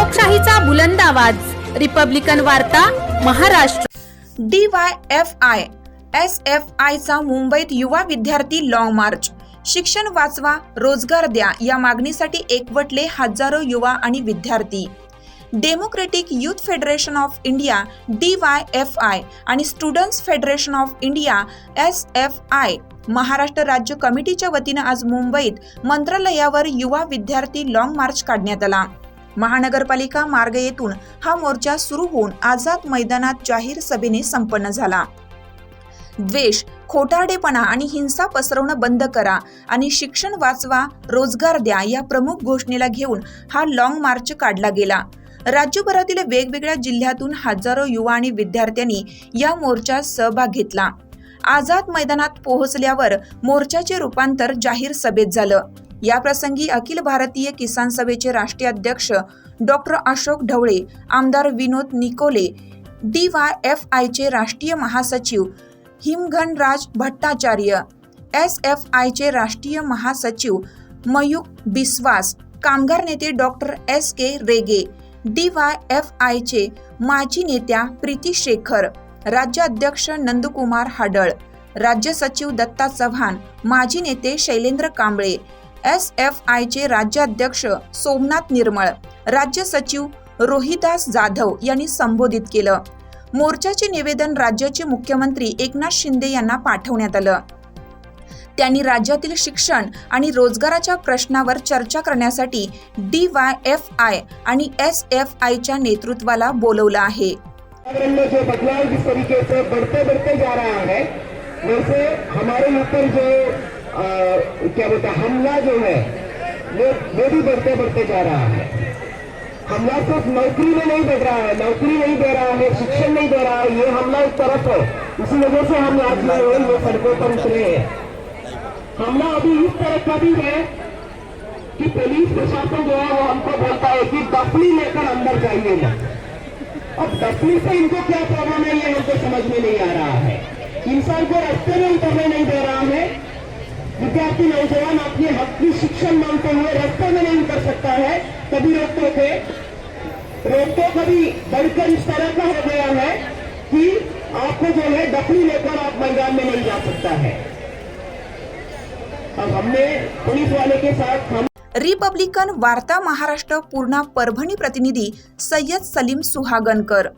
लोकशाहीचा बुलंद आवाज, रिपब्लिकन वार्ता, महाराष्ट्र। DYFI SFIचा मुंबईत युवा विद्यार्थी लॉंग मार्च। शिक्षण वाचवा, रोजगार द्या या मागणीसाठी एकवटले हजारो युवा आणि विद्यार्थी। Democratic youth federation of India DYFI आणि students federation of India SFI Maharashtra राज्य कमिटीच्या वतीनं आज मुंबईत मंत्रालयावर युवा विद्यार्थी लॉंग मार्च काढण्यात आला। महानगरपालिका मार्ग येथून हा मोर्चा सुरू होऊन आझाद मैदानात जाहीर सभेने संपन्न झाला। द्वेष, खोटारडेपणा आणि हिंसा पसरवणं बंद करा आणि शिक्षण वाचवा, रोजगार द्या या प्रमुख घोषणेला घेऊन हा लॉंग मार्च काढला गेला। राज्यभरातील वेगवेगळ्या जिल्ह्यातून हजारो युवा आणि विद्यार्थ्यांनी या मोर्चात सहभाग घेतला। आझाद मैदानात पोहोचल्यावर मोर्चाचे रूपांतर जाहीर सभेत झालं। या प्रसंगी अखिल भारतीय किसान सभेचे राष्ट्रीय अध्यक्ष डॉक्टर अशोक ढवळे, आमदार विनोद निकोले, DYFIचे राष्ट्रीय महासचिव हिमघनराज भट्टाचार्य, SFIचे राष्ट्रीय महासचिव मयूक बिस्वास, कामगार नेते डॉक्टर SK रेगे, DYFIचे माजी नेत्या प्रीती शेखर, राज्य अध्यक्ष नंदकुमार हाडळ, राज्य सचिव दत्ता चव्हाण, माजी नेते शैलेंद्र कांबळे, SFIचे राज्याध्यक्ष सोमनाथ निर्मळ, राज्य सचिव रोहिदास जाधव यांनी संबोधित केलं। मोर्चाचे निवेदन राज्याचे मुख्यमंत्री एकनाथ शिंदे यांना पाठवण्यात आलं। त्यांनी राज्यातील शिक्षण आणि रोजगाराच्या प्रश्नावर चर्चा करण्यासाठी DYFI आणि SFIच्या नेतृत्वाला बोलवलं आहे। जो बदलाव जिस तरीके से बढ़ते जा रहा है, वैसे हमारे ऊपर जो क्या बोलते हैं हमला जो है वो भी बढ़ते जा रहा है। हमला सिर्फ नौकरी में नहीं बढ़ रहा है, नौकरी नहीं दे रहा है, शिक्षण नहीं दे रहा है, ये हमला एक तरफ है। इसी वजह से हम आज ये सड़कों पर उतरे हैं। हमला अभी इस तरह का भी है कि पुलिस प्रशासन जो है वो हमको बोलता है कि दफनी लेकर अंदर जाइए ना। अब दफनी से इनको क्या प्रॉब्लम है ये हमको समझ में नहीं आ रहा है। इंसान को रास्ते में उतरने नहीं दे रहा है। विद्यार्थी नौजवान अपने हक की शिक्षण मांगते हुए रास्ते में नहीं उतर सकता है, कभी रोकते थे, रोकते कभी बढ़कर इस तरह का हो गया है कि आपको जो है दफनी लेकर आप मैदान में नहीं जा सकता है। अब हमने पुलिस वाले के साथ रिपब्लिकन वार्ता महाराष्ट्र पूर्णा परभणी प्रतिनिधी सय्यद सलीम सुहागनकर।